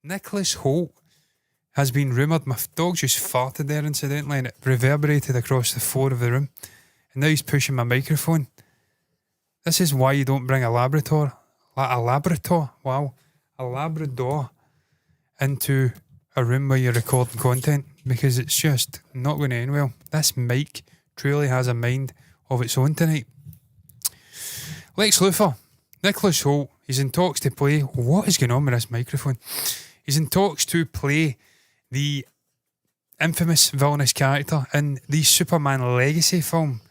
Nicholas Hoult has been rumoured. My dog just farted there incidentally and it reverberated across the floor of the room. And now he's pushing my microphone. This is why you don't bring a Labrador into a room where you're recording content, because it's just not going to end well. This mic truly has a mind of its own tonight. Lex Luthor, Nicholas Hoult, he's in talks to play... What is going on with this microphone? He's in talks to play the infamous villainous character in the Superman Legacy film,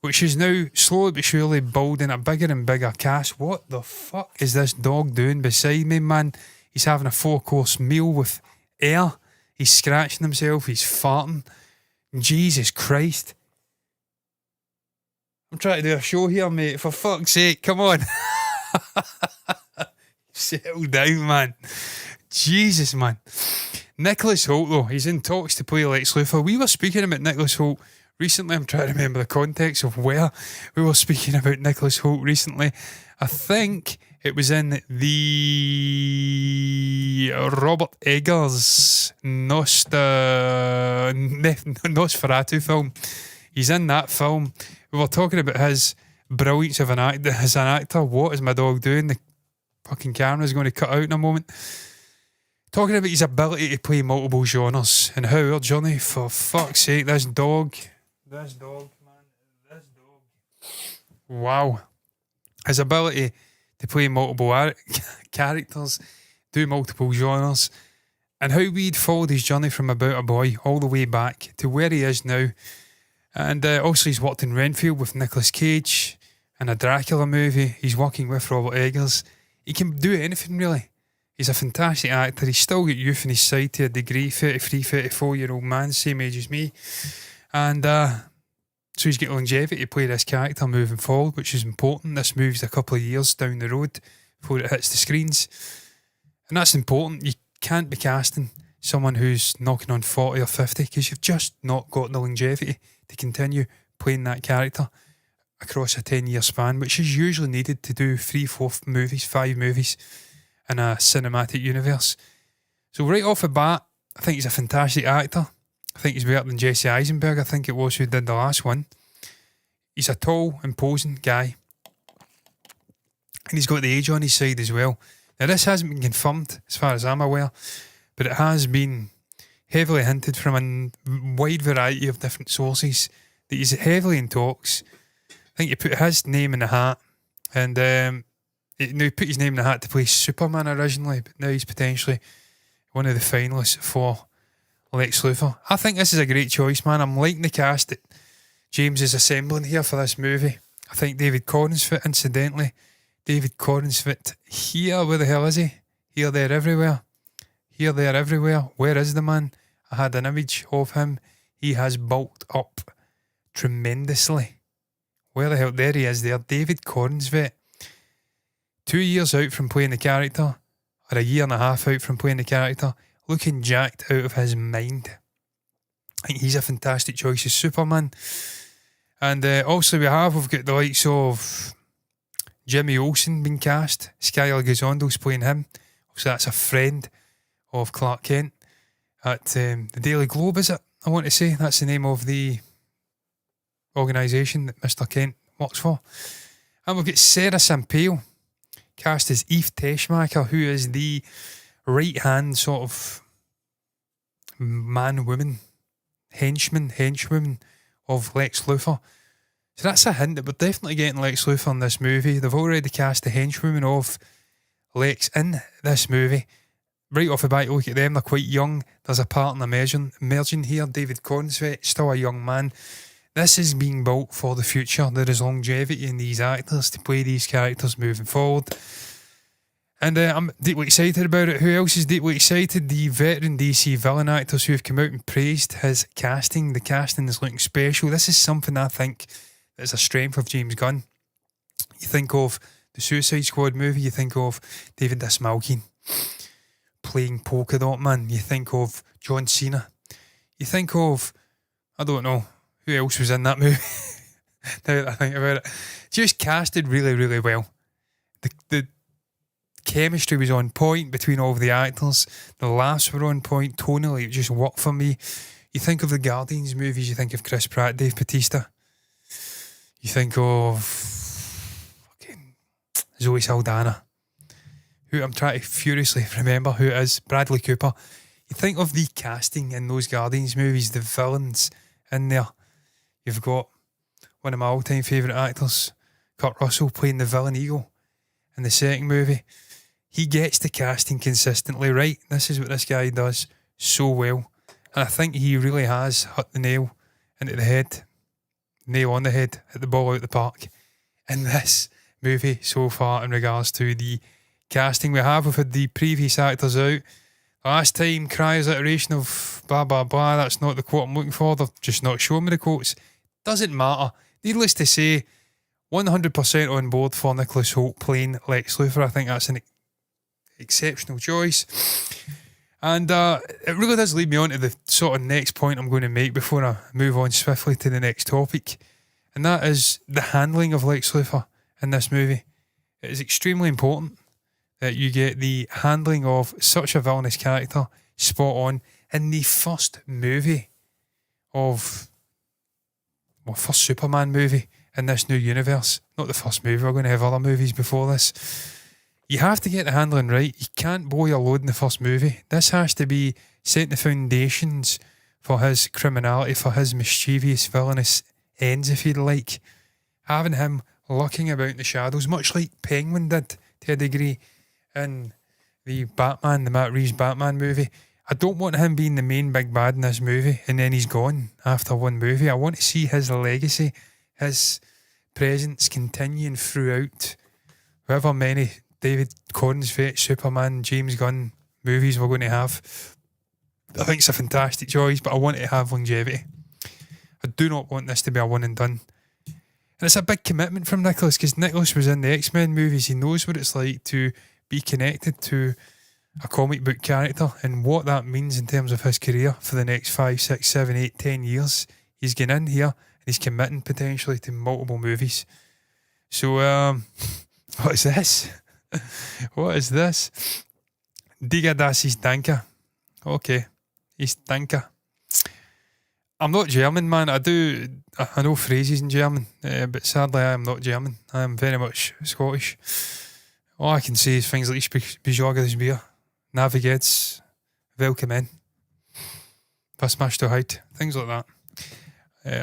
which is now slowly but surely building a bigger and bigger cast. What the fuck is this dog doing beside me, man? He's having a 4-course meal with air. He's scratching himself. He's farting. Jesus Christ. I'm trying to do a show here, mate. For fuck's sake, come on. Settle down, man. Jesus, man. Nicholas Hoult, though, he's in talks to play Lex Luthor. We were speaking about Nicholas Hoult recently. I'm trying to remember the context of where we were speaking about Nicholas Hoult recently. I think it was in the Robert Eggers Nosferatu film. He's in that film. We were talking about his brilliance as an actor. What is my dog doing? The fucking camera's going to cut out in a moment. Talking about his ability to play multiple genres and how our journey, for fuck's sake, this dog, man, wow. His ability to play multiple characters, do multiple genres, and how we'd followed his journey from about a boy all the way back to where he is now. And also he's worked in Renfield with Nicolas Cage in a Dracula movie. He's working with Robert Eggers. He can do anything, really. He's a fantastic actor. He's still got youth on his side to a degree. 33, 34-year-old man, same age as me. And so he's got longevity to play this character moving forward, which is important. This movie's a couple of years down the road before it hits the screens. And that's important. You can't be casting someone who's knocking on 40 or 50 because you've just not got the longevity to continue playing that character across a 10-year span, which is usually needed to do 3, 4 movies, 5 movies in a cinematic universe. So right off the bat, I think he's a fantastic actor. I think he's better than Jesse Eisenberg, I think it was, who did the last one. He's a tall, imposing guy. And he's got the age on his side as well. Now this hasn't been confirmed as far as I'm aware, but it has been heavily hinted from a wide variety of different sources that he's heavily in talks. I think he put his name in the hat, and he put his name in the hat to play Superman originally, but now he's potentially one of the finalists for Lex Luthor. I think this is a great choice, man. I'm liking the cast that James is assembling here for this movie. I think David Cornsfit, incidentally. David Cornsfit here, where the hell is he? Here, there, everywhere. Here, there, everywhere. Where is the man? I had an image of him. He has bulked up tremendously. Where the hell? There he is there. David Cornsfit. 2 years out from playing the character, or a year and a half out from playing the character, looking jacked out of his mind. I think he's a fantastic choice as Superman. And also we've got the likes of Jimmy Olsen being cast. Skylar Gazondo's playing him. So that's a friend of Clark Kent at the Daily Globe, is it? I want to say that's the name of the organisation that Mr. Kent works for. And we've got Sarah Sampaio cast as Eve Teschmacher, who is the right-hand sort of man-woman, henchwoman of Lex Luthor. So that's a hint that we're definitely getting Lex Luthor in this movie. They've already cast the henchwoman of Lex in this movie. Right off the bat, you look at them, they're quite young. There's a partner emerging here. David Cornsfit, still a young man. This is being built for the future. There is longevity in these actors to play these characters moving forward. And I'm deeply excited about it. Who else is deeply excited? The veteran DC villain actors who have come out and praised his casting. The casting is looking special. This is something I think is a strength of James Gunn. You think of the Suicide Squad movie, you think of David Dastmalchian playing Polka Dot Man. You think of John Cena. You think of, I don't know, who else was in that movie? Now that I think about it. Just casted really, really well. The chemistry was on point between all of the actors. The laughs were on point. Tonally, it just worked for me. You think of the Guardians movies, you think of Chris Pratt, Dave Bautista. You think of fucking Zoe Saldana, who I'm trying to furiously remember who it is, Bradley Cooper. You think of the casting in those Guardians movies, the villains in there. You've got one of my all-time favourite actors, Kurt Russell, playing the villain Eagle in the second movie. He gets the casting consistently right. This is what this guy does so well. And I think he really has hit the nail into the head. Nail on the head, hit the ball out the park in this movie so far in regards to the casting we have. We've had the previous actors out. Last time, Cry's iteration of blah blah blah, that's not the quote I'm looking for, they've just not shown me the quotes. Doesn't matter. Needless to say, 100% on board for Nicholas Hoult playing Lex Luthor. I think that's an exceptional choice. And it really does lead me on to the sort of next point I'm going to make before I move on swiftly to the next topic. And that is the handling of Lex Luthor in this movie. It is extremely important that you get the handling of such a villainous character spot on in the first movie of... well, first Superman movie in this new universe. Not the first movie, we're going to have other movies before this. You have to get the handling right. You can't blow your load in the first movie. This has to be setting the foundations for his criminality, for his mischievous, villainous ends, if you'd like. Having him lurking about in the shadows, much like Penguin did to a degree in the Batman, the Matt Reeves Batman movie. I don't want him being the main big bad in this movie and then he's gone after one movie. I want to see his legacy, his presence continuing throughout however many David Cornsfeit, Superman, James Gunn movies we're going to have. I think it's a fantastic choice, but I want it to have longevity. I do not want this to be a one and done. And it's a big commitment from Nicholas, because Nicholas was in the X-Men movies. He knows what it's like to be connected to a comic book character and what that means in terms of his career for the next 5, 6, 7, 8, 10 years. He's getting in here and he's committing potentially to multiple movies. So, what is this? What is this? Diga das ist Danke. Okay, he's Danke. I'm not German, man. I know phrases in German, but sadly I am not German. I am very much Scottish. All I can say is things like Ich besorge das Bier, Navigets, Welcome in, Was machst du heute? Things like that.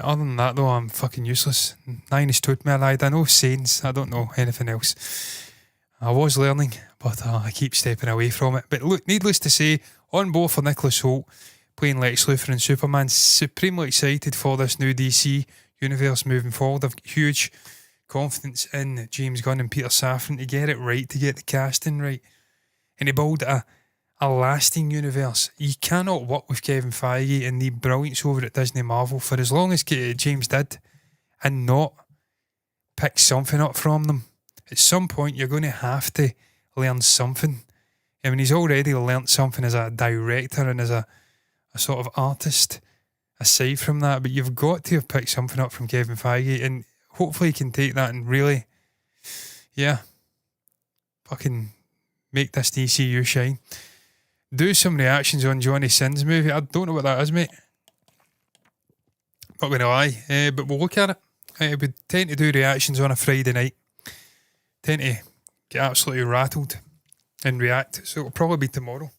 Other than that though, I'm fucking useless. Nine is tut mir leid. I know sayings, I don't know anything else. I was learning, but I keep stepping away from it. But look, needless to say, on board for Nicholas Hoult playing Lex Luthor and Superman. Supremely excited for this new DC universe moving forward. I've got huge confidence in James Gunn and Peter Safran to get it right, to get the casting right, and to build a lasting universe. You cannot work with Kevin Feige and the brilliance over at Disney Marvel for as long as James did and not pick something up from them. At some point you're going to have to learn something. I mean, he's already learnt something as a director and as a sort of artist aside from that, but you've got to have picked something up from Kevin Feige, and hopefully he can take that and really, fucking make this DCU shine. Do some reactions on Johnny Sins movie. I don't know what that is, mate. Not going to lie, but we'll look at it. We tend to do reactions on a Friday night. Tend to get absolutely rattled and react, so it'll probably be tomorrow.